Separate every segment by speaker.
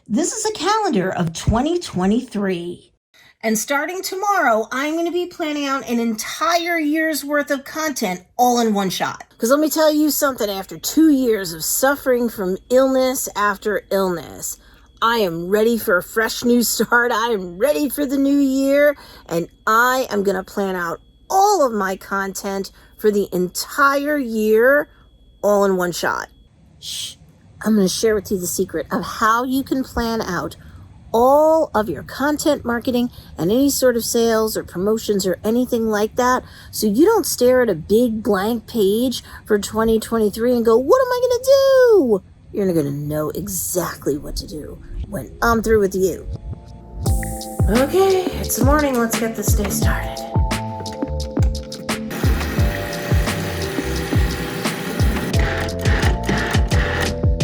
Speaker 1: This is a calendar of 2023. And starting tomorrow, I'm going to be planning out an entire year's worth of content all in one shot. Because let me tell you something, after 2 years of suffering from illness after illness, I am ready for a fresh new start. I am ready for the new year, and I am going to plan out all of my content for the entire year all in one shot. Shh. I'm going to share with you the secret of how you can plan out all of your content marketing and any sort of sales or promotions or anything like that, so you don't stare at a big blank page for 2023 and go, what am I going to do? You're going to know exactly what to do when I'm through with you. Okay, it's morning. Let's get this day started.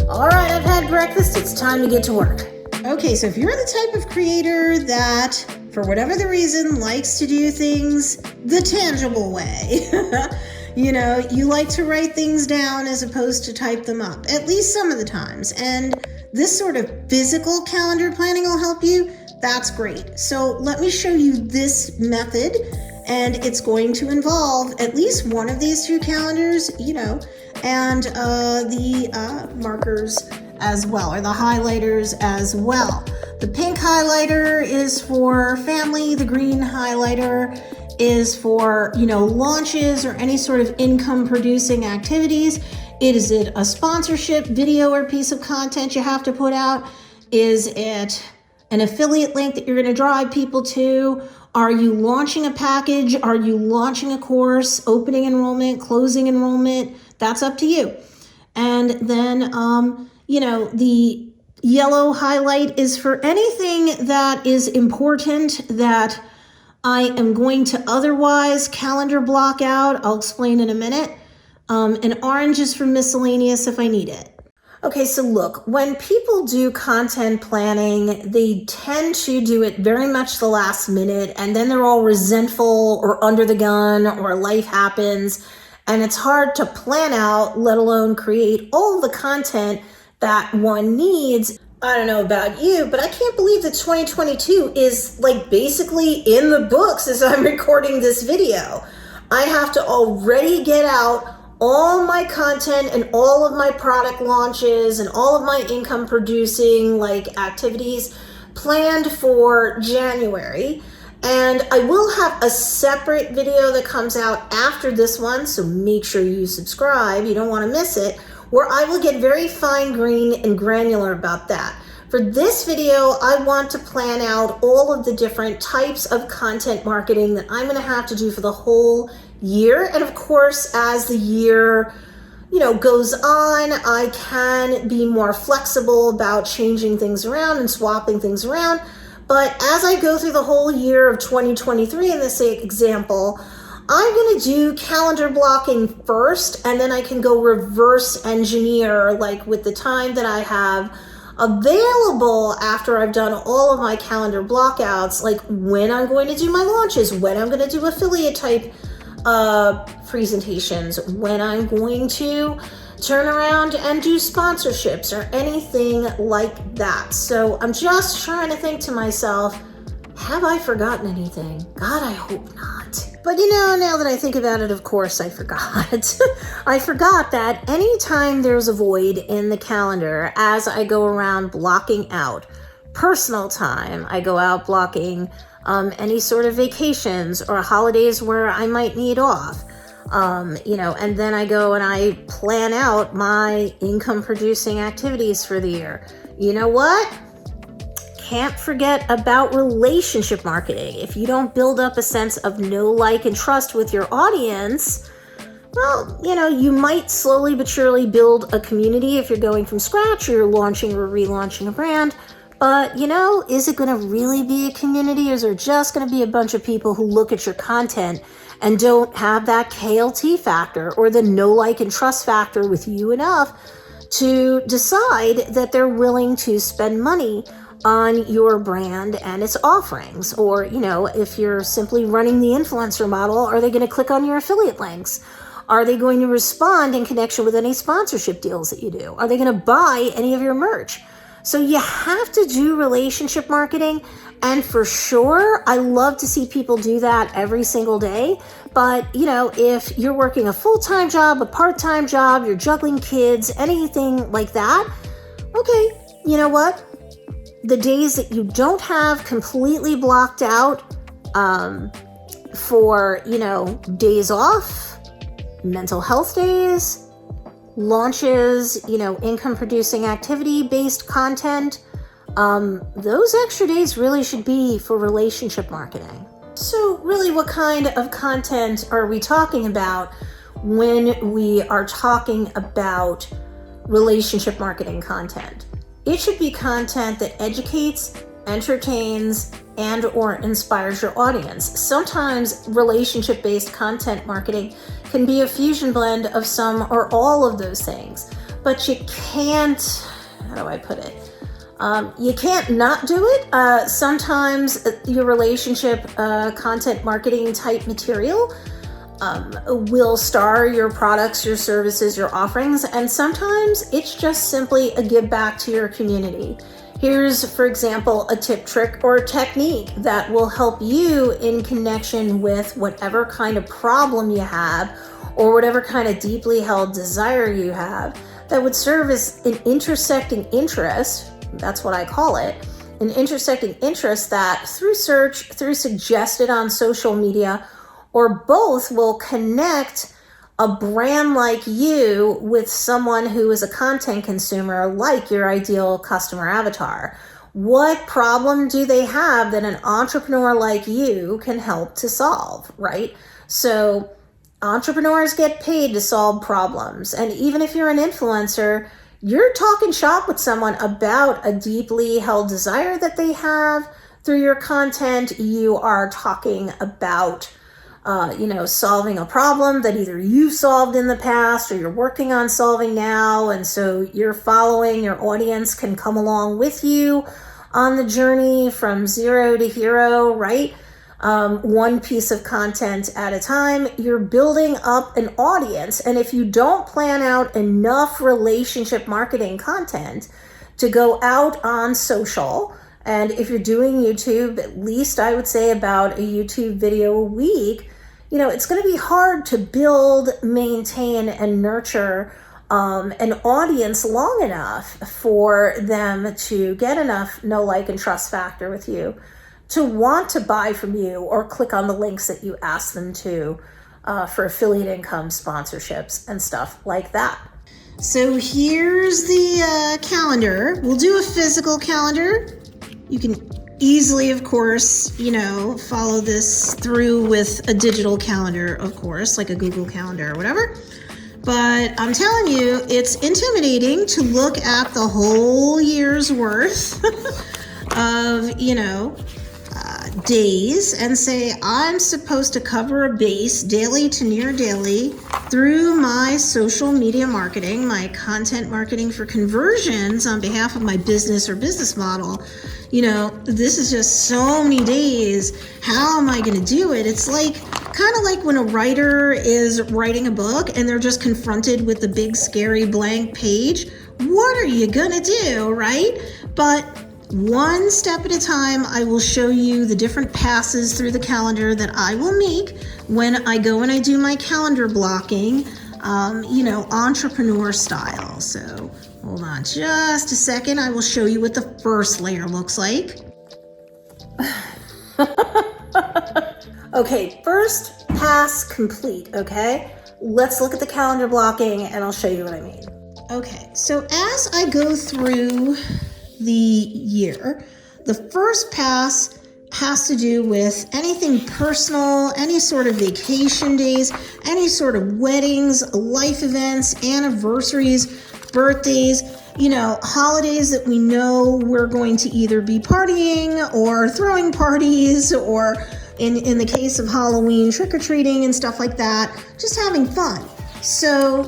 Speaker 1: All right, I've had breakfast. It's time to get to work. Okay, so if you're the type of creator that, for whatever the reason, likes to do things the tangible way, you like to write things down as opposed to type them up, at least some of the times. And this sort of physical calendar planning will help you. That's great. So let me show you this method, and it's going to involve at least one of these two calendars, and the markers as well, or the highlighters as well. The pink highlighter is for family. The green highlighter is for, launches or any sort of income producing activities. Is it a sponsorship video or piece of content you have to put out? Is it an affiliate link that you're going to drive people to? Are you launching a package? Are you launching a course, opening enrollment, closing enrollment? That's up to you. And then, the yellow highlight is for anything that is important that I am going to otherwise calendar block out. I'll explain in a minute. And orange is for miscellaneous if I need it. Okay, so look, when people do content planning, they tend to do it very much the last minute, and then they're all resentful or under the gun or life happens, and it's hard to plan out, let alone create all the content that one needs. I don't know about you, but I can't believe that 2022 is basically in the books as I'm recording this video. I have to already get out all my content and all of my product launches and all of my income producing activities planned for January. And I will have a separate video that comes out after this one, so make sure you subscribe. You don't want to miss it, where I will get very fine grained and granular about that. For this video, I want to plan out all of the different types of content marketing that I'm going to have to do for the whole year. And of course, as the year, goes on, I can be more flexible about changing things around and swapping things around. But as I go through the whole year of 2023 in this example, I'm going to do calendar blocking first, and then I can go reverse engineer, with the time that I have available after I've done all of my calendar blockouts, when I'm going to do my launches, when I'm going to do affiliate type presentations, when I'm going to turn around and do sponsorships or anything like that. So I'm just trying to think to myself, have I forgotten anything? God, I hope not. But now that I think about it, of course I forgot. I forgot that anytime there's a void in the calendar as I go around blocking out personal time, I go out blocking any sort of vacations or holidays where I might need off, and then I go and I plan out my income producing activities for the year. You know what? Can't forget about relationship marketing. If you don't build up a sense of know, like, and trust with your audience, well, you might slowly but surely build a community if you're going from scratch or you're launching or relaunching a brand. But, is it going to really be a community, or is there just going to be a bunch of people who look at your content and don't have that KLT factor or the know, like, and trust factor with you enough to decide that they're willing to spend money on your brand and its offerings? Or, if you're simply running the influencer model, are they going to click on your affiliate links? Are they going to respond in connection with any sponsorship deals that you do? Are they going to buy any of your merch? So you have to do relationship marketing. And for sure, I love to see people do that every single day. But, if you're working a full-time job, a part-time job, you're juggling kids, anything like that, okay, you know what? The days that you don't have completely blocked out for, days off, mental health days, launches, income-producing activity-based content, those extra days really should be for relationship marketing. So really, what kind of content are we talking about when we are talking about relationship marketing content? It should be content that educates, entertains, and or inspires your audience. Sometimes relationship-based content marketing can be a fusion blend of some or all of those things, but you can't, how do I put it? You can't not do it. Sometimes your relationship content marketing type material will star your products, your services, your offerings, and sometimes it's just simply a give back to your community. Here's, for example, a tip, trick, or technique that will help you in connection with whatever kind of problem you have or whatever kind of deeply held desire you have that would serve as an intersecting interest. That's what I call it, an intersecting interest that through search, through suggested on social media, or both will connect a brand like you with someone who is a content consumer like your ideal customer avatar. What problem do they have that an entrepreneur like you can help to solve, right? So entrepreneurs get paid to solve problems. And even if you're an influencer, you're talking shop with someone about a deeply held desire that they have. Through your content, you are talking about, solving a problem that either you solved in the past or you're working on solving now. And so you're following, your audience can come along with you on the journey from zero to hero, right? One piece of content at a time. You're building up an audience. And if you don't plan out enough relationship marketing content to go out on social, and if you're doing YouTube, at least I would say about a YouTube video a week, it's going to be hard to build, maintain, and nurture an audience long enough for them to get enough know, like, and trust factor with you to want to buy from you or click on the links that you ask them to for affiliate income, sponsorships, and stuff like that. So here's the calendar. We'll do a physical calendar. You can easily, of course, follow this through with a digital calendar, of course, like a Google Calendar or whatever. But I'm telling you, it's intimidating to look at the whole year's worth of, days and say, I'm supposed to cover a base daily to near daily through my social media marketing, my content marketing for conversions on behalf of my business or business model. This is just so many days. How am I going to do it? It's kind of like when a writer is writing a book and they're just confronted with the big, scary blank page. What are you going to do, right? But one step at a time, I will show you the different passes through the calendar that I will make when I go and I do my calendar blocking, entrepreneur style. So hold on just a second. I will show you what the first layer looks like. Okay, first pass complete, okay? Let's look at the calendar blocking and I'll show you what I mean. Okay, so as I go through the year, the first pass has to do with anything personal, any sort of vacation days, any sort of weddings, life events, anniversaries, birthdays, holidays that we know we're going to either be partying or throwing parties, or in the case of Halloween, trick-or-treating and stuff like that, just having fun. So,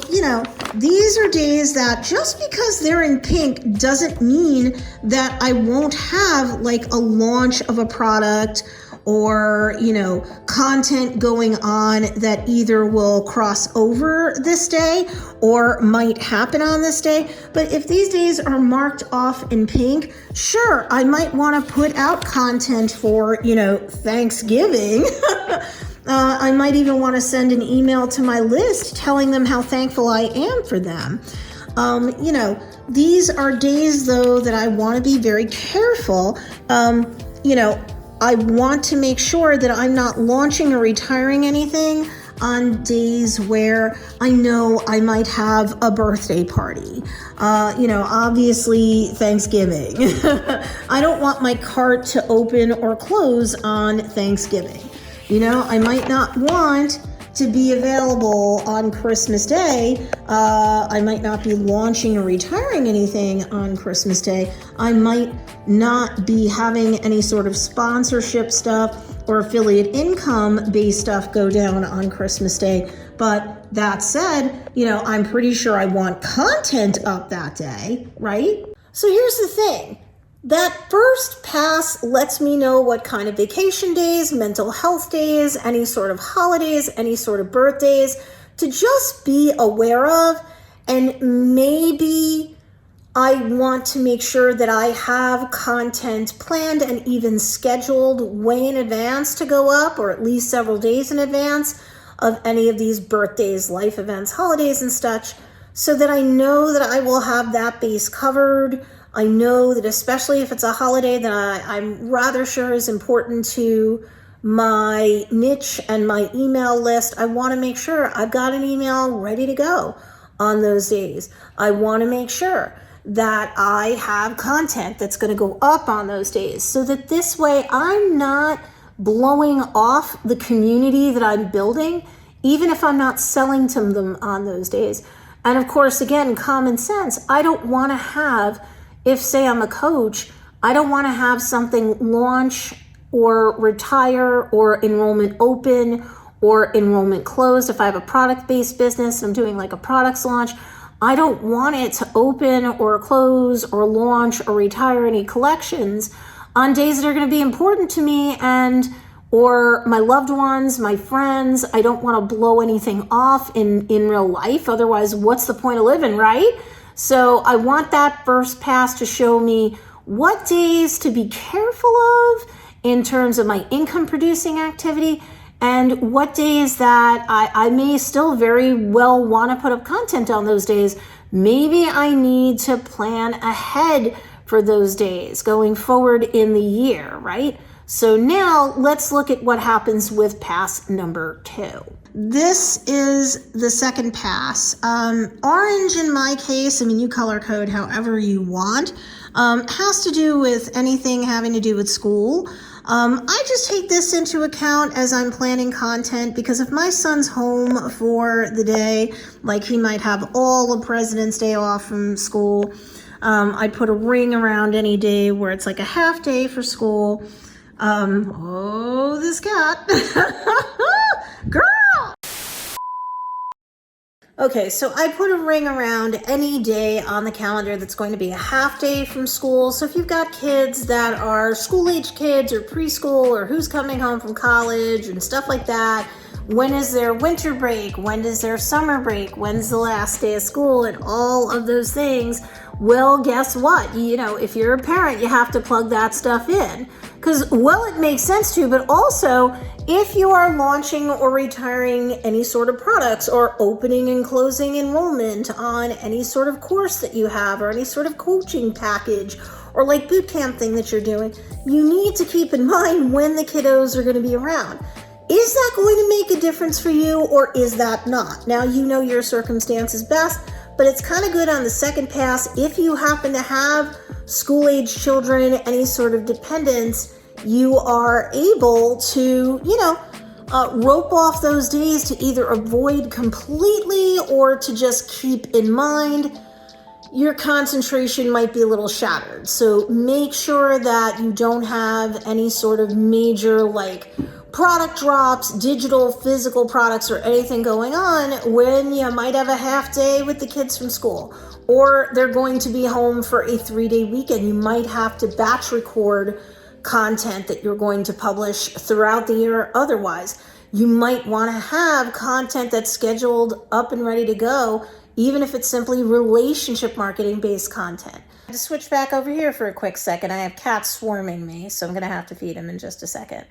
Speaker 1: these are days that just because they're in pink doesn't mean that I won't have like a launch of a product or, content going on that either will cross over this day or might happen on this day. But if these days are marked off in pink, sure, I might want to put out content for, Thanksgiving. I might even want to send an email to my list telling them how thankful I am for them. These are days, though, that I want to be very careful. I want to make sure that I'm not launching or retiring anything on days where I know I might have a birthday party. Obviously Thanksgiving. I don't want my cart to open or close on Thanksgiving. I might not want to be available on Christmas Day. I might not be launching or retiring anything on Christmas Day. I might not be having any sort of sponsorship stuff or affiliate income based stuff go down on Christmas Day. But that said, I'm pretty sure I want content up that day, right? So here's the thing. That first pass lets me know what kind of vacation days, mental health days, any sort of holidays, any sort of birthdays to just be aware of. And maybe I want to make sure that I have content planned and even scheduled way in advance to go up, or at least several days in advance of any of these birthdays, life events, holidays and such, so that I know that I will have that base covered. I know that especially if it's a holiday that I'm rather sure is important to my niche and my email list, I want to make sure I've got an email ready to go on those days. I want to make sure that I have content that's going to go up on those days, so that this way I'm not blowing off the community that I'm building, even if I'm not selling to them on those days. And of course, again, common sense, I don't want to have, if say I'm a coach, I don't want to have something launch or retire or enrollment open or enrollment closed. If I have a product-based business, I'm doing like a products launch, I don't want it to open or close or launch or retire any collections on days that are going to be important to me and or my loved ones, my friends. I don't want to blow anything off in real life. Otherwise, what's the point of living, right? So I want that first pass to show me what days to be careful of in terms of my income producing activity, and what days that I may still very well want to put up content on those days. Maybe I need to plan ahead for those days going forward in the year, right? So now let's look at what happens with pass number 2. This is the second pass. Orange in my case, you color code however you want, has to do with anything having to do with school. I just take this into account as I'm planning content, because if my son's home for the day, like he might have all of President's Day off from school, I'd put a ring around any day where it's like a half day for school. This cat. Girl! Okay, so I put a ring around any day on the calendar that's going to be a half day from school. So if you've got kids that are school-age kids or preschool, or who's coming home from college and stuff like that, when is their winter break? When is their summer break? When's the last day of school? And all of those things. Well, guess what? If you're a parent, you have to plug that stuff in. Because, well, it makes sense to, but also if you are launching or retiring any sort of products, or opening and closing enrollment on any sort of course that you have, or any sort of coaching package, or like boot camp thing that you're doing, you need to keep in mind when the kiddos are going to be around. Is that going to make a difference for you, or is that not? Now, you know your circumstances best, but it's kind of good on the second pass. If you happen to have school-age children, any sort of dependents, you are able to, rope off those days to either avoid completely or to just keep in mind. Your concentration might be a little shattered. So make sure that you don't have any sort of major product drops, digital, physical products, or anything going on when you might have a half day with the kids from school, or they're going to be home for a 3-day weekend. You might have to batch record content that you're going to publish throughout the year otherwise. You might want to have content that's scheduled up and ready to go, even if it's simply relationship marketing based content. To switch back over here for a quick second, I have cats swarming me, so I'm going to have to feed them in just a second.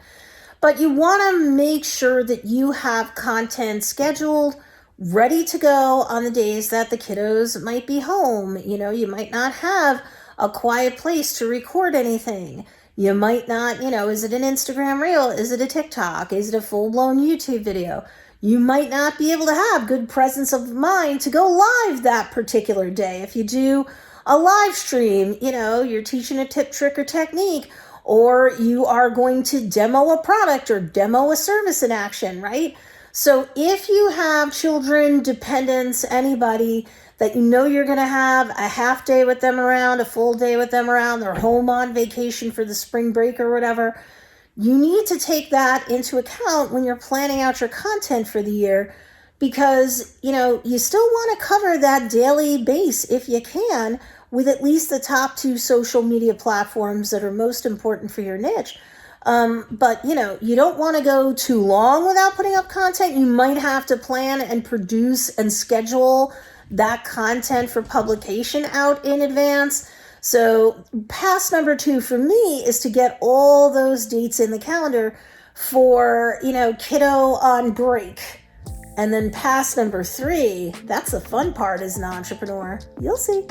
Speaker 1: But you want to make sure that you have content scheduled, ready to go on the days that the kiddos might be home. You might not have a quiet place to record anything. You might not, is it an Instagram reel? Is it a TikTok? Is it a full-blown YouTube video? You might not be able to have good presence of mind to go live that particular day. If you do a live stream, you're teaching a tip, trick, or technique, or you are going to demo a product or demo a service in action, right? So if you have children, dependents, anybody that you're going to have a half day with them around, a full day with them around, they're home on vacation for the spring break or whatever, you need to take that into account when you're planning out your content for the year, because, you still want to cover that daily base if you can with at least the top 2 social media platforms that are most important for your niche. But you don't want to go too long without putting up content. You might have to plan and produce and schedule that content for publication out in advance. So pass number 2 for me is to get all those dates in the calendar for, kiddo on break. And then pass number 3, that's the fun part as an entrepreneur. You'll see.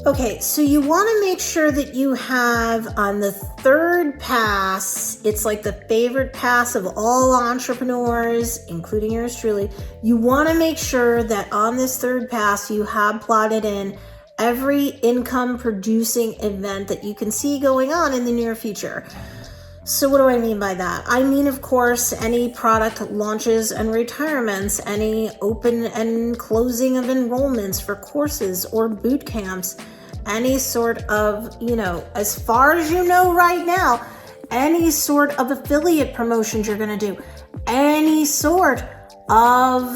Speaker 1: Okay, so you want to make sure that you have on the 3rd pass, it's like the favorite pass of all entrepreneurs, including yours truly. You want to make sure that on this 3rd pass, you have plotted in every income producing event that you can see going on in the near future. So what do I mean by that? I mean, of course, any product launches and retirements, any open and closing of enrollments for courses or boot camps, any sort of, as far as right now, any sort of affiliate promotions you're going to do, any sort of,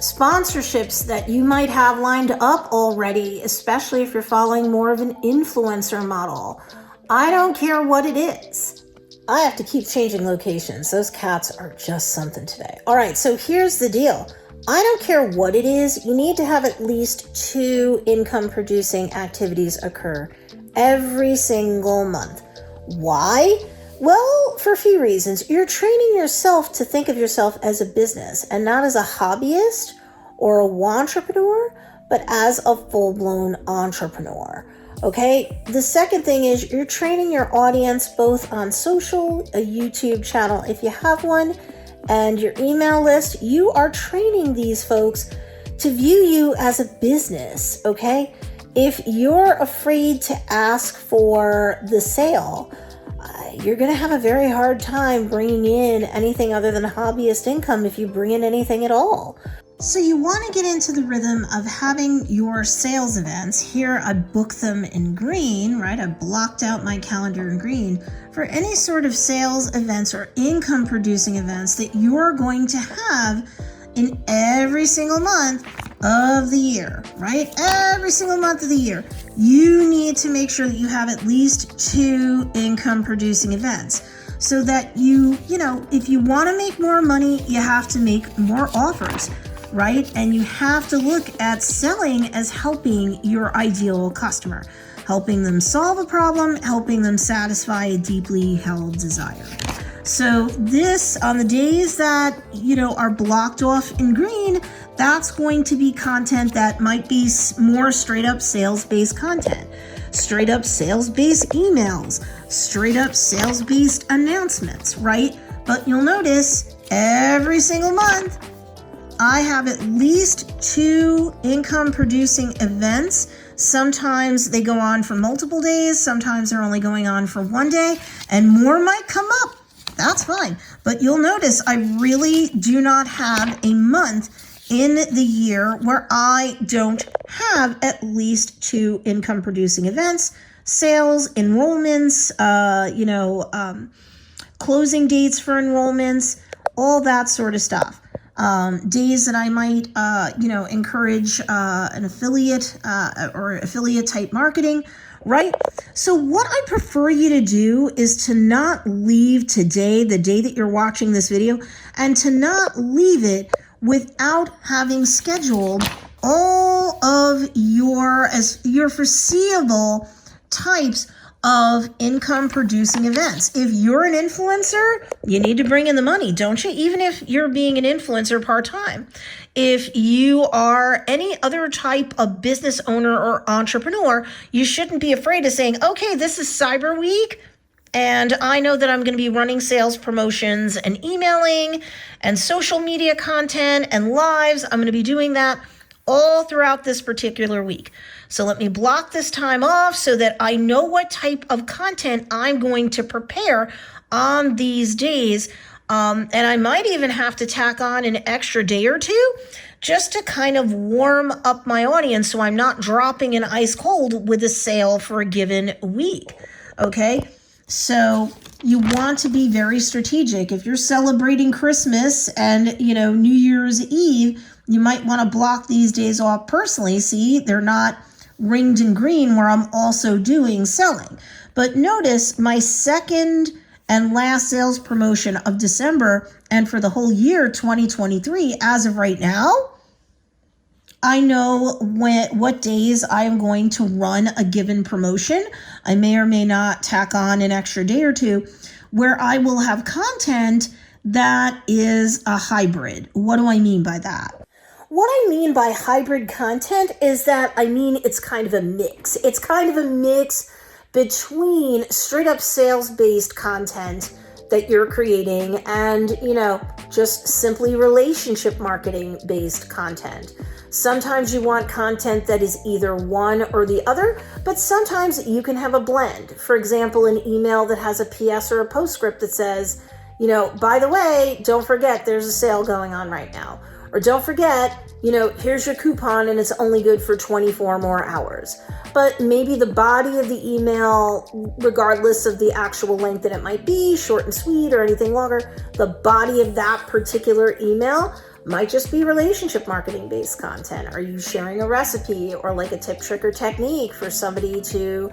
Speaker 1: sponsorships that you might have lined up already, especially if you're following more of an influencer model. I don't care what it is. I have to keep changing locations. Those cats are just something today. All right, so here's the deal. I don't care what it is. You need to have at least 2 income producing activities occur every single month. Why? Well, for a few reasons. You're training yourself to think of yourself as a business and not as a hobbyist or a wantrepreneur, but as a full-blown entrepreneur. Okay, the second thing is you're training your audience both on social, a YouTube channel if you have one, and your email list. You are training these folks to view you as a business, okay? If you're afraid to ask for the sale, you're going to have a very hard time bringing in anything other than hobbyist income if you bring in anything at all. So you want to get into the rhythm of having your sales events. Here I book them in green, right? I blocked out my calendar in green for any sort of sales events or income producing events that you're going to have in every single month of the year, right? Every single month of the year. You need to make sure that you have at least 2 income producing events so that if you want to make more money, you have to make more offers, right? And you have to look at selling as helping your ideal customer, helping them solve a problem, helping them satisfy a deeply held desire. So this, on the days that, are blocked off in green, that's going to be content that might be more straight up sales-based content, straight up sales-based emails, straight up sales-based announcements, right? But you'll notice every single month, I have at least 2 income producing events. Sometimes they go on for multiple days. Sometimes they're only going on for 1 day, and more might come up. That's fine. But you'll notice I really do not have a month in the year where I don't have at least 2 income producing events, sales, enrollments, closing dates for enrollments, all that sort of stuff. days that I might, encourage an affiliate or affiliate type marketing, right? So what I prefer you to do is to not leave today, the day that you're watching this video, and to not leave it without having scheduled all of your foreseeable types of income producing events. If you're an influencer, you need to bring in the money, don't you? Even if you're being an influencer part-time. If you are any other type of business owner or entrepreneur, you shouldn't be afraid of saying, okay, this is Cyber Week, and I know that I'm going to be running sales promotions and emailing and social media content and lives. I'm going to be doing that all throughout this particular week. So let me block this time off so that I know what type of content I'm going to prepare on these days. And I might even have to tack on an extra day or two just to kind of warm up my audience so I'm not dropping in ice cold with a sale for a given week. Okay? So you want to be very strategic. If you're celebrating Christmas and, New Year's Eve, you might want to block these days off personally. See, they're not ringed in green where I'm also doing selling. But notice my second and last sales promotion of December and for the whole year 2023, as of right now, I know what days I am going to run a given promotion. I may or may not tack on an extra day or two where I will have content that is a hybrid. What do I mean by that? What I mean by hybrid content is that it's kind of a mix. It's kind of a mix between straight up sales-based content that you're creating and, just simply relationship marketing based content. Sometimes you want content that is either one or the other, but sometimes you can have a blend. For example, an email that has a PS or a postscript that says, by the way, don't forget there's a sale going on right now. Or don't forget, here's your coupon and it's only good for 24 more hours. But maybe the body of the email, regardless of the actual length that it might be, short and sweet or anything longer, the body of that particular email might just be relationship marketing based content. Are you sharing a recipe or like a tip, trick, or technique for somebody to,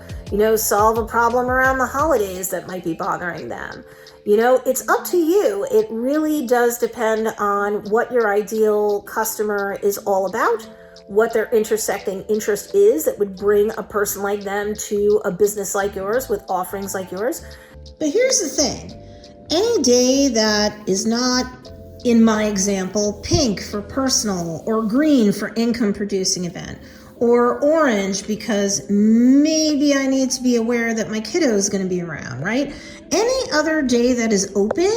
Speaker 1: solve a problem around the holidays that might be bothering them? It's up to you. It really does depend on what your ideal customer is all about, what their intersecting interest is that would bring a person like them to a business like yours with offerings like yours. But here's the thing. Any day that is not, in my example, pink for personal or green for income producing event, or orange because maybe I need to be aware that my kiddo is going to be around, right? Any other day that is open,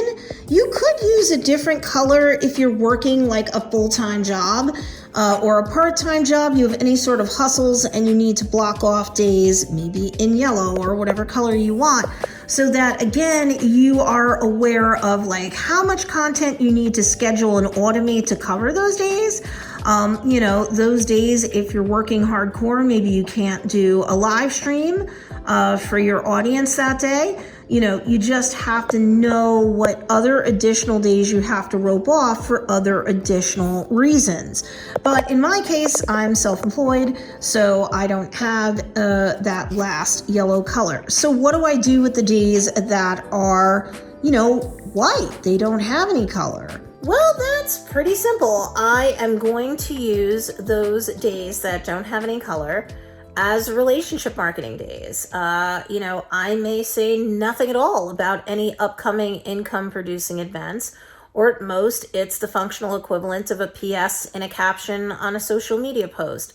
Speaker 1: you could use a different color if you're working like a full-time job or a part-time job. You have any sort of hustles and you need to block off days, maybe in yellow or whatever color you want, so that again, you are aware of like how much content you need to schedule and automate to cover those days. Those days, if you're working hardcore, maybe you can't do a live stream for your audience that day. You just have to know what other additional days you have to rope off for other additional reasons. But in my case, I'm self-employed, so I don't have that last yellow color. So what do I do with the days that are, white? They don't have any color. Well, that's pretty simple. I am going to use those days that don't have any color as relationship marketing days. I may say nothing at all about any upcoming income producing events, or at most it's the functional equivalent of a PS in a caption on a social media post.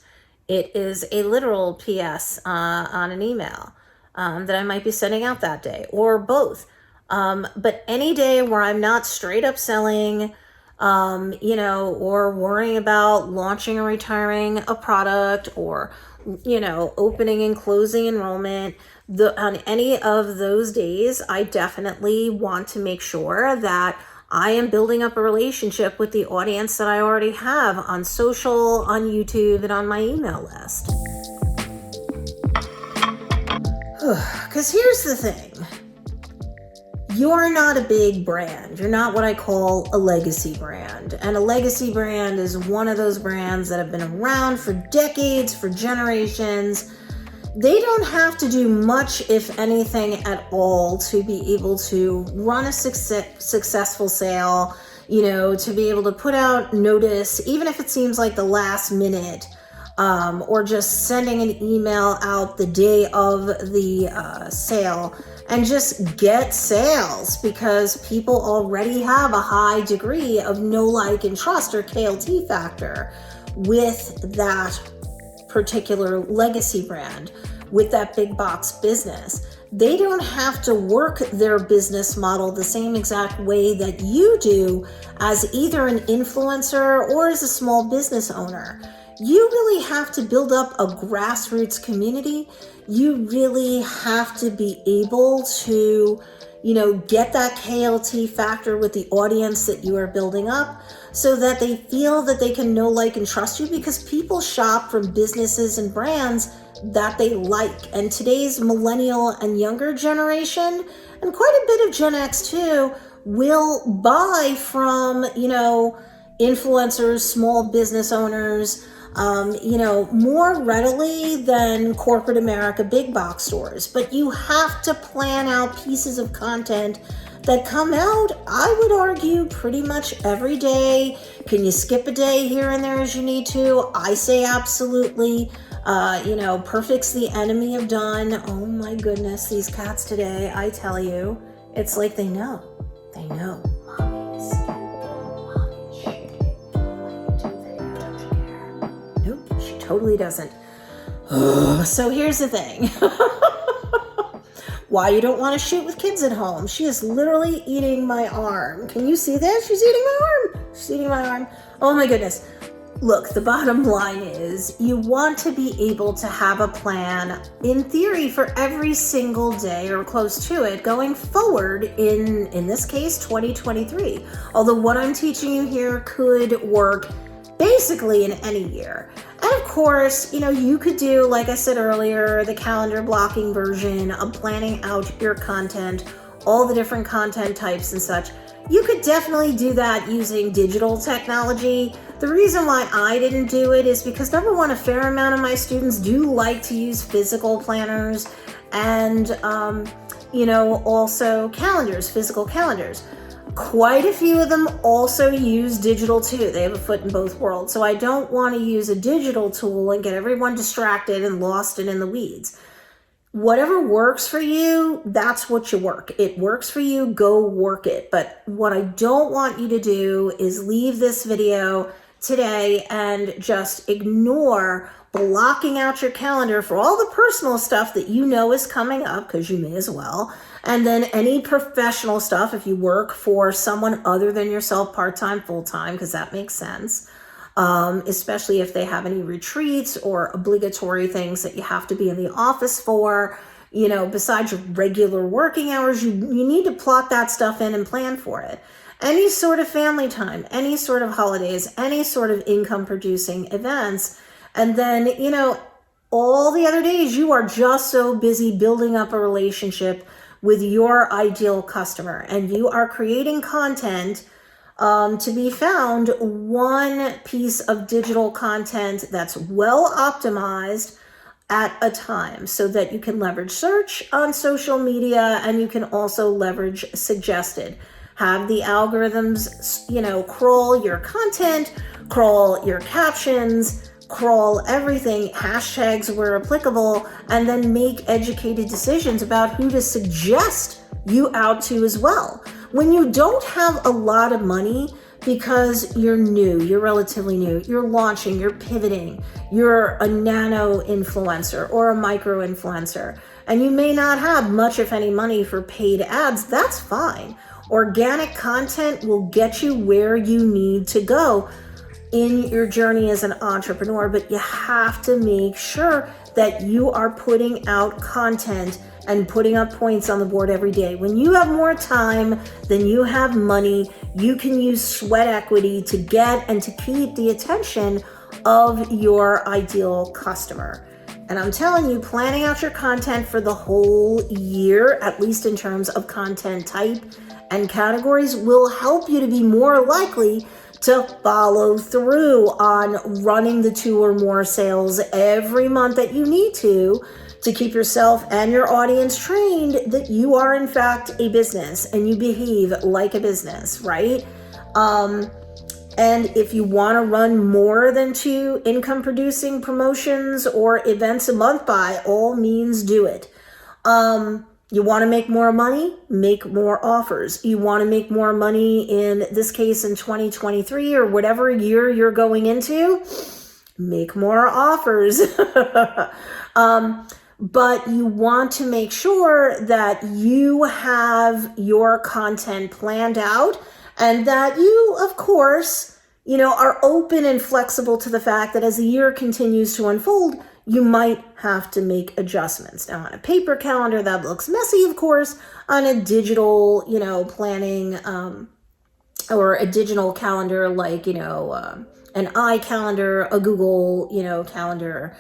Speaker 1: It is a literal PS on an email that I might be sending out that day, or both. But any day where I'm not straight up selling, or worrying about launching or retiring a product, or opening and closing enrollment, on any of those days, I definitely want to make sure that I am building up a relationship with the audience that I already have on social, on YouTube, and on my email list. Because here's the thing. You're not a big brand. You're not what I call a legacy brand. And a legacy brand is one of those brands that have been around for decades, for generations. They don't have to do much, if anything at all, to be able to run a successful sale, to be able to put out notice, even if it seems like the last minute, or just sending an email out the day of the sale and just get sales, because people already have a high degree of know, like, and trust, or KLT factor, with that particular legacy brand, with that big box business. They don't have to work their business model the same exact way that you do as either an influencer or as a small business owner. You really have to build up a grassroots community. You really have to be able to, get that KLT factor with the audience that you are building up, so that they feel that they can know, like, and trust you, because people shop from businesses and brands that they like. And today's millennial and younger generation, and quite a bit of Gen X too, will buy from, influencers, small business owners, more readily than corporate America big box stores. But you have to plan out pieces of content that come out, I would argue, pretty much every day. Can you skip a day here and there as you need to? I say absolutely. Perfect's the enemy of done. Oh my goodness, these cats today, I tell you, it's like they know. They know. Mommy's Nope, she totally doesn't. So here's the thing. Why you don't want to shoot with kids at home? She is literally eating my arm. Can you see this? She's eating my arm. She's eating my arm. Oh my goodness. Look, the bottom line is you want to be able to have a plan, in theory, for every single day or close to it going forward in this case, 2023. Although what I'm teaching you here could work basically in any year. And of course, you could do, like I said earlier, the calendar blocking version of planning out your content, all the different content types and such. You could definitely do that using digital technology. The reason why I didn't do it is because, number one, a fair amount of my students do like to use physical planners and, also calendars, physical calendars. Quite a few of them also use digital too. They have a foot in both worlds. So I don't want to use a digital tool and get everyone distracted and lost and in the weeds. Whatever works for you, that's what you work. It works for you, go work it. But what I don't want you to do is leave this video today and just ignore blocking out your calendar for all the personal stuff that you know is coming up, because you may as well. And then any professional stuff, if you work for someone other than yourself, part-time, full-time, because that makes sense. Especially if they have any retreats or obligatory things that you have to be in the office for, besides your regular working hours, you need to plot that stuff in and plan for it. Any sort of family time, any sort of holidays, any sort of income producing events. And then, all the other days you are just so busy building up a relationship with your ideal customer, and you are creating content to be found, one piece of digital content that's well optimized at a time, so that you can leverage search on social media, and you can also leverage suggested. Have the algorithms, crawl your content, crawl your captions, crawl everything, hashtags where applicable, and then make educated decisions about who to suggest you out to as well. When you don't have a lot of money, because you're new, you're relatively new, you're launching, you're pivoting, you're a nano influencer or a micro influencer, and you may not have much, if any, money for paid ads, that's fine. Organic content will get you where you need to go in your journey as an entrepreneur, but you have to make sure that you are putting out content and putting up points on the board every day. When you have more time than you have money, you can use sweat equity to get and to keep the attention of your ideal customer. And I'm telling you, planning out your content for the whole year, at least in terms of content type and categories, will help you to be more likely to follow through on running the 2 or more sales every month that you need to keep yourself and your audience trained that you are in fact a business and you behave like a business, right? And if you want to run more than 2 income producing promotions or events a month, by all means do it. You want to make more money? Make more offers. You want to make more money, in this case in 2023 or whatever year you're going into? Make more offers. But you want to make sure that you have your content planned out and that you, of course, are open and flexible to the fact that as the year continues to unfold, you might have to make adjustments. Now, on a paper calendar, that looks messy, of course. On a digital, planning or a digital calendar like, an iCalendar, a Google, calendar,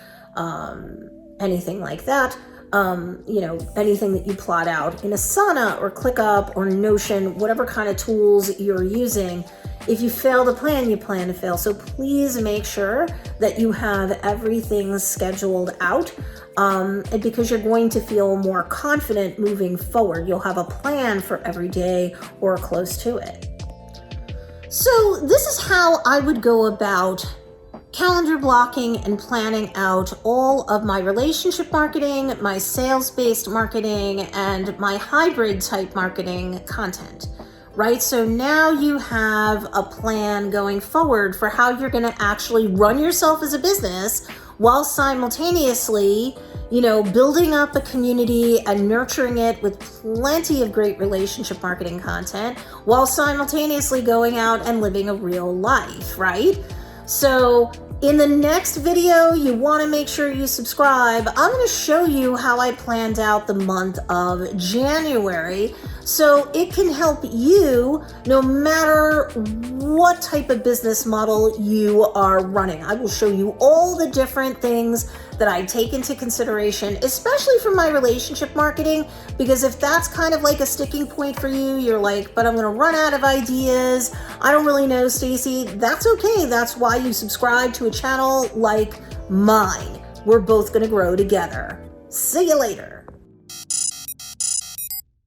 Speaker 1: anything like that, anything that you plot out in Asana or ClickUp or Notion, whatever kind of tools you're using. If you fail to plan, you plan to fail. So please make sure that you have everything scheduled out, because you're going to feel more confident moving forward. You'll have a plan for every day or close to it. So this is how I would go about calendar blocking and planning out all of my relationship marketing, my sales-based marketing, and my hybrid type marketing content, right? So now you have a plan going forward for how you're going to actually run yourself as a business while simultaneously, building up a community and nurturing it with plenty of great relationship marketing content while simultaneously going out and living a real life, right? So in the next video, you want to make sure you subscribe. I'm going to show you how I planned out the month of January so it can help you no matter what type of business model you are running. I will show you all the different things that I take into consideration, especially for my relationship marketing, because if that's kind of like a sticking point for you, you're like, but I'm going to run out of ideas. I don't really know, Stacey. That's okay. That's why you subscribe to a channel like mine. We're both going to grow together. See you later.